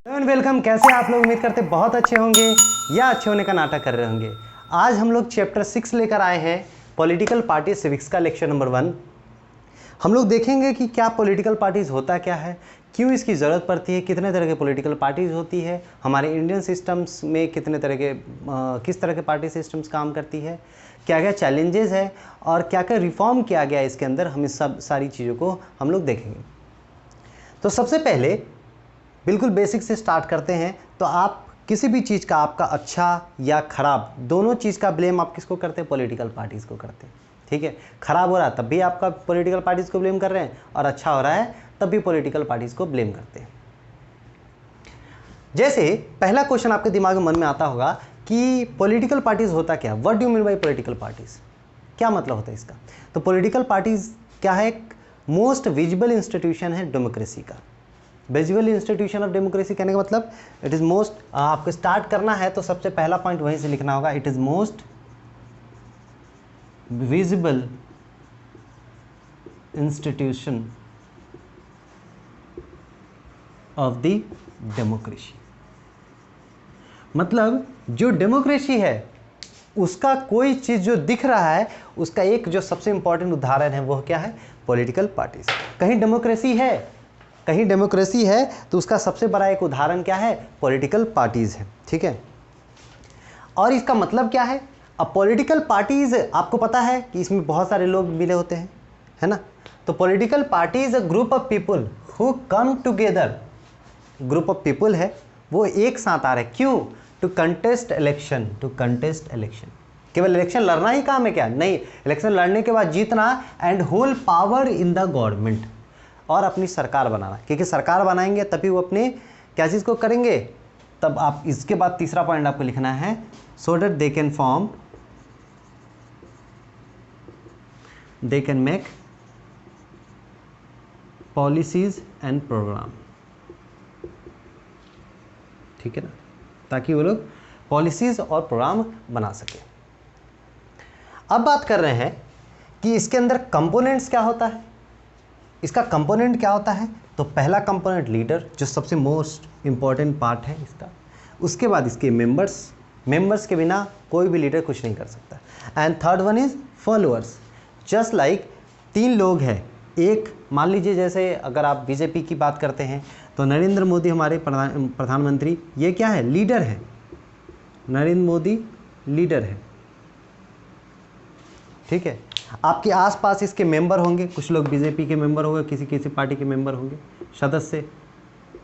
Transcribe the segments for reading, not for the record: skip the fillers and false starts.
Welcome. कैसे आप लोग? उम्मीद करते बहुत अच्छे होंगे या अच्छे होने का नाटक कर रहे होंगे। आज हम लोग चैप्टर 6 लेकर आए हैं, पॉलिटिकल पार्टी सिविक्स का लेक्चर नंबर 1। हम लोग देखेंगे कि क्या पॉलिटिकल पार्टीज होता क्या है, क्यों इसकी ज़रूरत पड़ती है, कितने तरह के पॉलिटिकल पार्टीज होती है, हमारे इंडियन सिस्टम्स में कितने तरह के किस तरह के पार्टी सिस्टम्स काम करती है, क्या क्या चैलेंजेस है और क्या क्या रिफॉर्म किया गया है इसके अंदर। हम इस सब सारी चीज़ों को हम लोग देखेंगे। तो सबसे पहले बिल्कुल बेसिक से स्टार्ट करते हैं। तो आप किसी भी चीज़ का, आपका अच्छा या खराब, दोनों चीज़ का ब्लेम आप किसको करते हैं? पॉलिटिकल पार्टीज़ को करते हैं। ठीक है, खराब हो रहा है तब भी आपका पॉलिटिकल पार्टीज़ को ब्लेम कर रहे हैं, और अच्छा हो रहा है तब भी पॉलिटिकल पार्टीज़ को ब्लेम करते हैं। जैसे पहला क्वेश्चन आपके दिमाग में मन में आता होगा कि पॉलिटिकल पार्टीज़ होता क्या? What do mean by political parties? क्या मतलब होता है इसका? तो पॉलिटिकल पार्टीज़ क्या है? मोस्ट विजिबल इंस्टीट्यूशन है डेमोक्रेसी का। विजुअल इंस्टीट्यूशन ऑफ डेमोक्रेसी कहने का मतलब इट इज़ मोस्ट, आपको स्टार्ट करना है तो सबसे पहला पॉइंट वहीं से लिखना होगा। It is most visible institution of the democracy. मतलब जो डेमोक्रेसी है उसका कोई चीज़ जो दिख रहा है, उसका एक जो सबसे इंपॉर्टेंट उदाहरण है वो क्या है? Political parties. कहीं डेमोक्रेसी है तो उसका सबसे बड़ा एक उदाहरण क्या है? पॉलिटिकल पार्टीज है। ठीक है, और इसका मतलब क्या है? अब पॉलिटिकल पार्टीज, आपको पता है कि इसमें बहुत सारे लोग मिले होते हैं, है ना? तो political party is a group of people who come together. Group of people है, वो एक साथ आ रहे हैं। क्यों? To contest election. केवल इलेक्शन लड़ना ही काम है क्या? नहीं, इलेक्शन लड़ने के बाद जीतना and whole power in the government, और अपनी सरकार बनाना। क्योंकि सरकार बनाएंगे तभी वो अपने क्या चीज़ को करेंगे। तब आप इसके बाद तीसरा पॉइंट आपको लिखना है, so that they can make policies and programme. ठीक है ना, ताकि वो लोग पॉलिसीज और प्रोग्राम बना सके। अब बात कर रहे हैं कि इसके अंदर कंपोनेंट्स क्या होता है। इसका कंपोनेंट क्या होता है? तो पहला कंपोनेंट लीडर, जो सबसे मोस्ट इंपॉर्टेंट पार्ट है इसका। उसके बाद इसके मेंबर्स के बिना कोई भी लीडर कुछ नहीं कर सकता। And third one is followers. Just like 3 लोग हैं। एक मान लीजिए, जैसे अगर आप बीजेपी की बात करते हैं तो नरेंद्र मोदी हमारे प्रधानमंत्री, ये क्या है? लीडर है। नरेंद्र मोदी लीडर है। ठीक है, आपके आसपास इसके मेंबर होंगे, कुछ लोग बीजेपी के मेंबर होंगे, किसी किसी पार्टी के मेंबर होंगे, सदस्य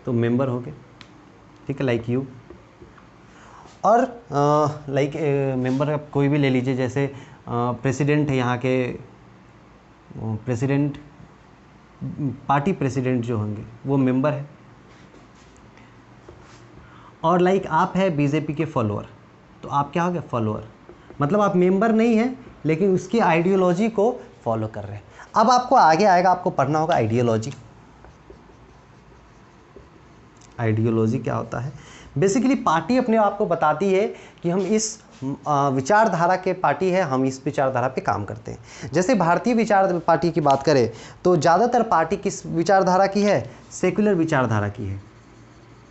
तो मेंबर होंगे। ठीक है, लाइक यू। और लाइक मेंबर आप कोई भी ले लीजिए, जैसे प्रेसिडेंट है यहाँ के, प्रेसिडेंट, पार्टी प्रेसिडेंट जो होंगे वो मेंबर है। और लाइक आप है बीजेपी के फॉलोअर, तो आप क्या हो गए? फॉलोअर। मतलब आप मेंबर नहीं हैं लेकिन उसकी आइडियोलॉजी को फॉलो कर रहे हैं। अब आपको आगे आएगा, आपको पढ़ना होगा आइडियोलॉजी। आइडियोलॉजी क्या होता है? बेसिकली पार्टी अपने आप को बताती है कि हम इस विचारधारा के पार्टी है, हम इस विचारधारा पे काम करते हैं। जैसे भारतीय विचार पार्टी की बात करें तो ज़्यादातर पार्टी किस विचारधारा की है? सेक्युलर विचारधारा की है।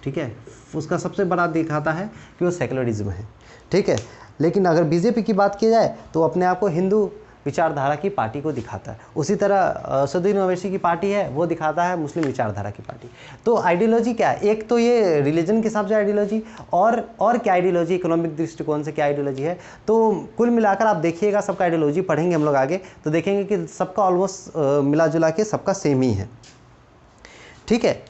ठीक है, उसका सबसे बड़ा दिखाता है कि वो सेकुलरिज्म है। ठीक है, लेकिन अगर बीजेपी की बात की जाए तो अपने आप को हिंदू विचारधारा की पार्टी को दिखाता है। उसी तरह सदुद्दीन ओवैसी की पार्टी है, वो दिखाता है मुस्लिम विचारधारा की पार्टी। तो आइडियोलॉजी क्या है? एक तो ये रिलीजन के हिसाब से आइडियोलॉजी, और क्या आइडियोलॉजी, इकोनॉमिक दृष्टिकोण से क्या आइडियोलॉजी है। तो कुल मिलाकर आप देखिएगा, सबका आइडियोलॉजी पढ़ेंगे हम लोग आगे तो देखेंगे कि सबका ऑलमोस्ट मिला जुला के सबका सेम ही है। ठीक है,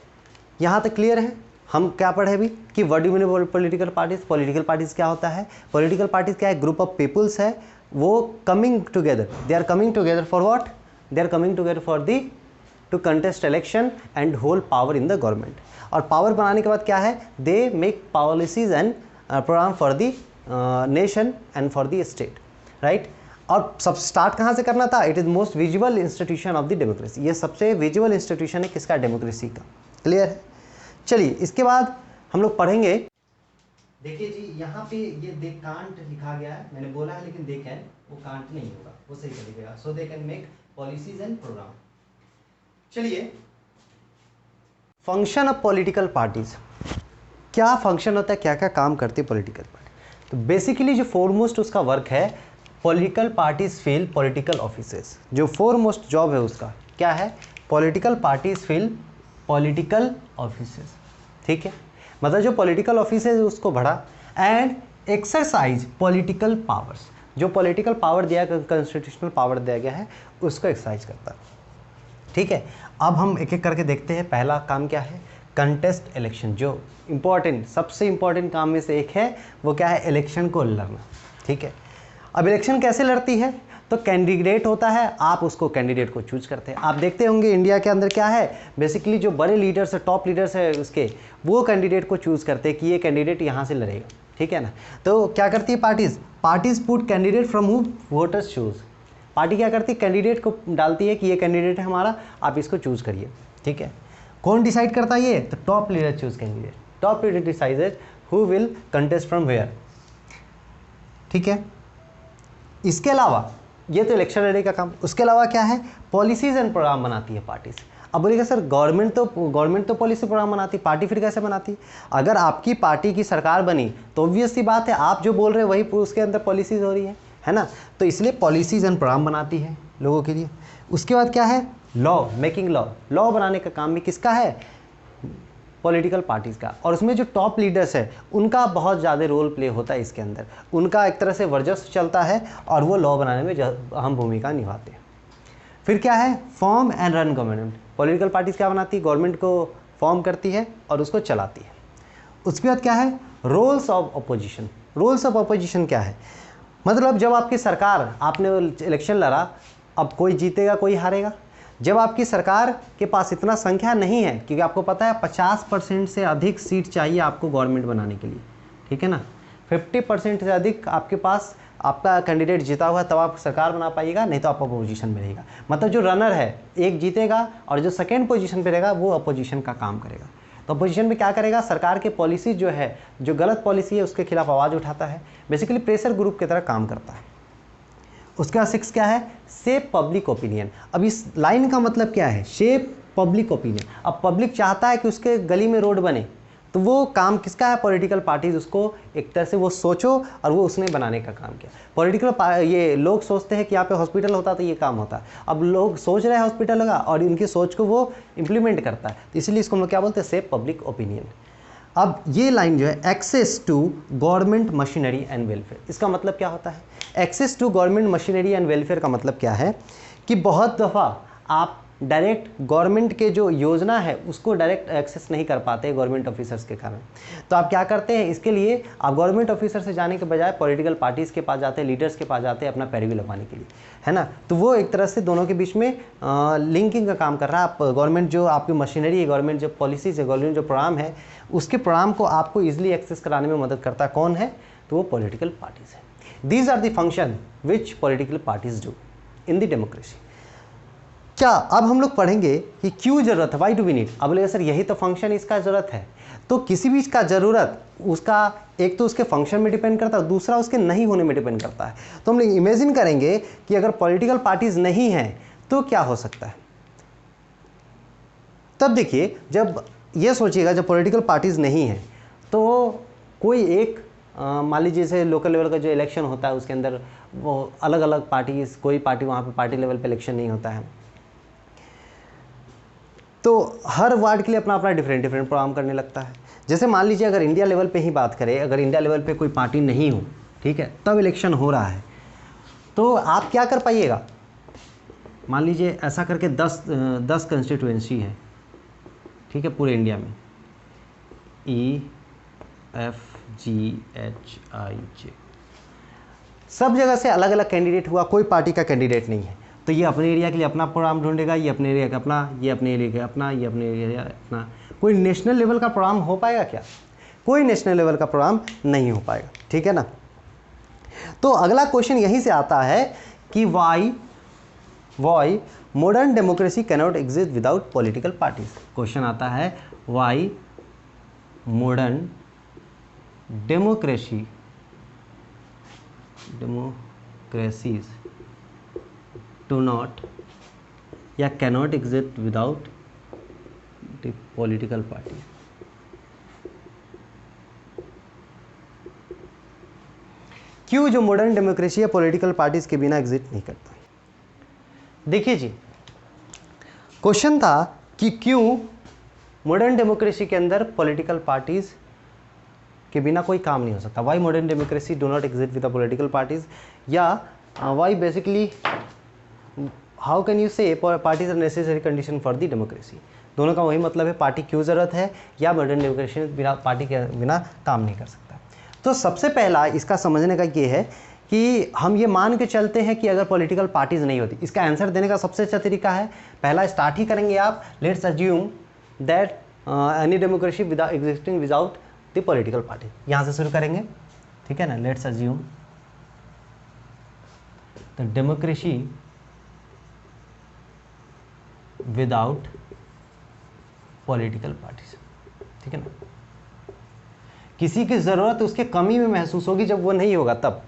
यहाँ तक क्लियर है? हम क्या पढ़े अभी कि what do mean political parties. Political parties क्या होता है? पॉलिटिकल पार्टीज क्या है? ग्रुप ऑफ पीपल्स है, वो coming together, they are coming together for what? They are coming together for the to contest election and hold power in the government. और पावर बनाने के बाद क्या है? They make policies and programme for the nation and for the state, right. और सब start कहाँ से करना था? It is most visual institution of the democracy. ये सबसे विजुअल इंस्टीट्यूशन है किसका? डेमोक्रेसी का। क्लियर है? चलिए, इसके बाद हम लोग पढ़ेंगे। देखिए जी, यहाँ पे ये दे कांट लिखा गया है, मैंने बोला है लेकिन दे कैन, वो कांट नहीं होगा, वो सही कर दीजिएगा। So they can make policies and program. चलिए, फंक्शन ऑफ पॉलिटिकल पार्टीज। क्या फंक्शन होता है, क्या क्या काम करती है पॉलिटिकल पार्टी। तो बेसिकली जो फोरमोस्ट उसका वर्क है, political parties fill political offices. जो फोरमोस्ट जॉब है उसका क्या है, political parties fill political offices. ठीक है, मतलब जो पॉलिटिकल ऑफिस है उसको बढ़ा, एंड एक्सरसाइज पॉलिटिकल पावर्स। जो पॉलिटिकल पावर दिया, कॉन्स्टिट्यूशनल पावर दिया गया है उसको एक्सरसाइज करता है। ठीक है, अब हम एक एक करके देखते हैं। पहला काम क्या है, कंटेस्ट इलेक्शन। जो इंपॉर्टेंट, सबसे इंपॉर्टेंट काम में से एक है वो क्या है, इलेक्शन को लड़ना। ठीक है, अब इलेक्शन कैसे लड़ती है, तो कैंडिडेट होता है, आप उसको कैंडिडेट को चूज करते हैं। आप देखते होंगे इंडिया के अंदर क्या है, बेसिकली जो बड़े लीडर्स है, टॉप लीडर्स है उसके, वो कैंडिडेट को चूज करते हैं कि ये कैंडिडेट यहाँ से लड़ेगा। ठीक है ना, तो क्या करती है parties put candidate from who voters choose. Party क्या करती है, कैंडिडेट को डालती है कि ये कैंडिडेट है हमारा, आप इसको चूज करिए। ठीक है, कौन डिसाइड करता है ये, तो top leader choose candidate. Top leader decided who will contest from where. ठीक है, इसके अलावा ये तो इलेक्शन लड़ने का काम, उसके अलावा क्या है, पॉलिसीज एंड प्रोग्राम बनाती है पार्टीज। अब बोलिएगा सर गवर्नमेंट तो पॉलिसी प्रोग्राम बनाती, पार्टी फिर कैसे बनाती। अगर आपकी पार्टी की सरकार बनी तो ऑब्वियस सी बात है, आप जो बोल रहे हैं वही उसके अंदर पॉलिसीज हो रही है ना। तो इसलिए पॉलिसीज एंड प्रोग्राम बनाती है लोगों के लिए। उसके बाद क्या है, लॉ मेकिंग। लॉ बनाने का काम भी किसका है, पॉलिटिकल पार्टीज़ का। और उसमें जो टॉप लीडर्स है उनका बहुत ज़्यादा रोल प्ले होता है इसके अंदर, उनका एक तरह से वर्चस्व चलता है और वो लॉ बनाने में अहम भूमिका निभाते हैं। फिर क्या है, form and run government. Political parties क्या बनाती है, गवर्नमेंट को फॉर्म करती है और उसको चलाती है। उसके बाद क्या है, roles of opposition. Roles of opposition क्या है, मतलब जब आपकी सरकार, आपने इलेक्शन लड़ा, अब कोई जीतेगा कोई हारेगा। जब आपकी सरकार के पास इतना संख्या नहीं है, क्योंकि आपको पता है 50% से अधिक सीट चाहिए आपको गवर्नमेंट बनाने के लिए। ठीक है ना, 50% से अधिक आपके पास आपका कैंडिडेट जीता हुआ है तब आप सरकार बना पाइएगा, नहीं तो आप अपोजिशन में रहेगा। मतलब जो रनर है एक जीतेगा और जो सेकेंड पोजीशन पे रहेगा वो अपोजिशन का काम करेगा। तो अपोजिशन में क्या करेगा, सरकार के पॉलिसी जो है, जो गलत पॉलिसी है उसके खिलाफ आवाज़ उठाता है, बेसिकली प्रेशर ग्रुप की तरह काम करता है। उसके बाद 6 क्या है, शेप पब्लिक ओपिनियन। अब इस लाइन का मतलब क्या है, शेप पब्लिक ओपिनियन। अब पब्लिक चाहता है कि उसके गली में रोड बने, तो वो काम किसका है, पॉलिटिकल पार्टीज उसको एक तरह से वो सोचो और वो उसने बनाने का काम किया। पॉलिटिकल ये लोग सोचते हैं कि यहाँ पे हॉस्पिटल होता तो ये काम होता, अब लोग सोच रहे हैं हॉस्पिटल होगा और इनकी सोच को वो इम्प्लीमेंट करता है, तो इसलिए इसको हम लोग क्या बोलते हैं, शेप पब्लिक ओपिनियन। अब ये लाइन जो है, access to government machinery and welfare, इसका मतलब क्या होता है, access to government machinery and welfare का मतलब क्या है कि बहुत दफ़ा आप डायरेक्ट गवर्नमेंट के जो योजना है उसको डायरेक्ट एक्सेस नहीं कर पाते गवर्नमेंट ऑफिसर्स के कारण। तो आप क्या करते हैं, इसके लिए आप गवर्नमेंट ऑफिसर से जाने के बजाय पॉलिटिकल पार्टीज़ के पास जाते हैं, लीडर्स के पास जाते हैं अपना पैरवी लगवाने के लिए, है ना। तो वो एक तरह से दोनों के बीच में लिंकिंग का काम कर रहा है। आप गवर्नमेंट जो आपकी मशीनरी है, गवर्नमेंट जो पॉलिसीज़ है, गवर्नमेंट जो प्रोग्राम है, उसके प्रोग्राम को आपको ईजिली एक्सेस कराने में मदद करता है। कौन है, तो वो पॉलिटिकल पार्टीज़ है। These are the function which political parties do in the democracy. क्या अब हम लोग पढ़ेंगे कि क्यों ज़रूरत है, वाई डू वी नीड। अब बोलेगा सर यही तो फंक्शन इसका ज़रूरत है, तो किसी भी इसका ज़रूरत उसका एक तो उसके फंक्शन में डिपेंड करता है, दूसरा उसके नहीं होने में डिपेंड करता है। तो हम लोग इमेजिन करेंगे कि अगर पॉलिटिकल पार्टीज नहीं हैं तो क्या हो सकता है। तब देखिए, जब ये सोचिएगा जब पॉलिटिकल पार्टीज नहीं हैं तो कोई एक मान लीजिए जैसे लोकल लेवल का जो इलेक्शन होता है उसके अंदर वो अलग अलग पार्टीज, कोई पार्टी वहाँ पे पार्टी लेवल पे इलेक्शन नहीं होता है, तो हर वार्ड के लिए अपना अपना डिफरेंट प्रोग्राम करने लगता है। जैसे मान लीजिए अगर इंडिया लेवल पे ही बात करें, अगर इंडिया लेवल पे कोई पार्टी नहीं हो, ठीक है, तब इलेक्शन हो रहा है, तो आप क्या कर पाइएगा, मान लीजिए ऐसा करके 10 कंस्टिट्यूएंसी है, ठीक है, पूरे इंडिया में, EFGHIJ, सब जगह से अलग अलग कैंडिडेट हुआ, कोई पार्टी का कैंडिडेट नहीं है, तो ये अपने एरिया के लिए अपना प्रोग्राम ढूंढेगा, ये अपने एरिया का अपना, ये अपने एरिया का अपना, ये अपने एरिया अपना। कोई नेशनल लेवल का प्रोग्राम हो पाएगा क्या, कोई नेशनल लेवल का प्रोग्राम नहीं हो पाएगा, ठीक है ना। तो अगला क्वेश्चन यहीं से आता है कि why modern democracy cannot exist without political parties. Question आता है why modern democracies do not या cannot exist without the political party. क्यों जो मॉडर्न डेमोक्रेसी है पॉलिटिकल पार्टीज के बिना एग्जिस्ट नहीं करता। देखिए जी, क्वेश्चन था कि क्यों मॉडर्न डेमोक्रेसी के अंदर पॉलिटिकल पार्टीज के बिना कोई काम नहीं हो सकता, why modern democracy do not exist with the political parties, या why basically how can you say parties are necessary condition for the democracy. दोनों का वही मतलब है, पार्टी क्यों ज़रूरत है या मॉडर्न डेमोक्रेसी बिना पार्टी के बिना काम नहीं कर सकता। तो सबसे पहला इसका समझने का ये है कि हम ये मान के चलते हैं कि अगर पॉलिटिकल पार्टीज नहीं होती, इसका आंसर देने का सबसे अच्छा तरीका है, पहला स्टार्ट ही करेंगे आप, let's assume that any democracy without existing without the political party, यहाँ से शुरू करेंगे, ठीक है ना। Let's assume the democracy without political parties, ठीक है ना। किसी की ज़रूरत उसके कमी में महसूस होगी जब वो नहीं होगा तब।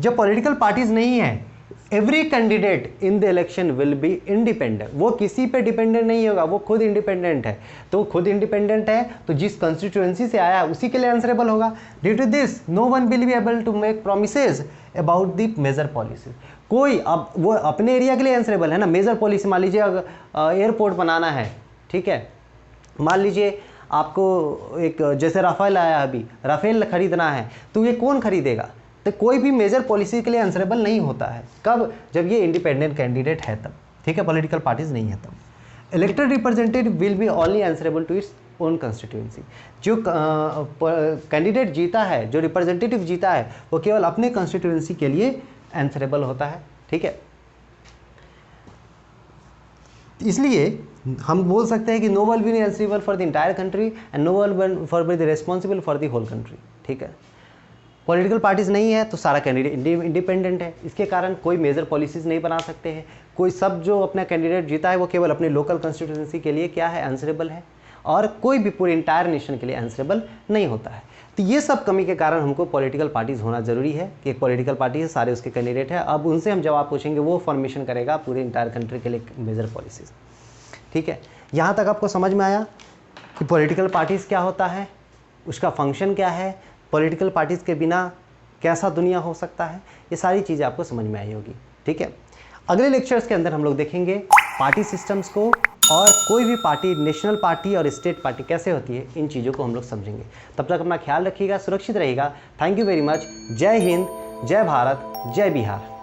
जब पॉलिटिकल पार्टीज नहीं है, every candidate in the election will be independent, वो किसी पे डिपेंडेंट नहीं होगा, वो खुद इंडिपेंडेंट है। तो खुद इंडिपेंडेंट है तो जिस कंस्टिट्यूएंसी से आया उसी के लिए आंसरेबल होगा। Due to this no one will be able to make promises about the major policies. कोई अब वो अपने एरिया के लिए आंसरेबल है ना। मेजर पॉलिसी मान लीजिए एयरपोर्ट बनाना है, ठीक है, मान लीजिए आपको एक जैसे राफेल आया, अभी राफेल खरीदना है, तो ये कौन खरीदेगा, तो कोई भी मेजर पॉलिसी के लिए आंसरेबल नहीं होता है। कब, जब ये इंडिपेंडेंट कैंडिडेट है तब, ठीक है, पॉलिटिकल पार्टीज नहीं है तब। Elected representative will be only answerable to its own constituency. जो कैंडिडेट जीता है, जो रिप्रेजेंटेटिव जीता है, वो केवल अपने कंस्टिट्यूएंसी के लिए आंसरेबल होता है, ठीक है। इसलिए हम बोल सकते हैं कि no will be answerable for the entire country and no will for be the responsible for the whole country, ठीक है। पॉलिटिकल पार्टीज नहीं है तो सारा कैंडिडेट इंडिपेंडेंट है, इसके कारण कोई मेजर पॉलिसीज़ नहीं बना सकते हैं। कोई सब जो अपना कैंडिडेट जीता है वो केवल अपने लोकल कंस्टिट्यूंसी के लिए क्या है, आंसरेबल है, और कोई भी पूरे इंटायर नेशन के लिए आंसरेबल नहीं होता है। तो ये सब कमी के कारण हमको पॉलिटिकल पार्टीज होना ज़रूरी है कि एक पॉलिटिकल पार्टी है, सारे उसके कैंडिडेट है, अब उनसे हम जवाब पूछेंगे, वो फॉर्मेशन करेगा पूरे इंटायर कंट्री के लिए मेजर पॉलिसीज़, ठीक है। यहाँ तक आपको समझ में आया कि पॉलिटिकल पार्टीज़ क्या होता है, उसका फंक्शन क्या है, पॉलिटिकल पार्टीज़ के बिना कैसा दुनिया हो सकता है, ये सारी चीज़ें आपको समझ में आई होगी, ठीक है। अगले लेक्चर्स के अंदर हम लोग देखेंगे पार्टी सिस्टम्स को, और कोई भी पार्टी, नेशनल पार्टी और स्टेट पार्टी कैसे होती है, इन चीज़ों को हम लोग समझेंगे। तब तक अपना ख्याल रखिएगा, सुरक्षित रहिएगा। Thank you very much. जय हिंद, जय भारत, जय बिहार।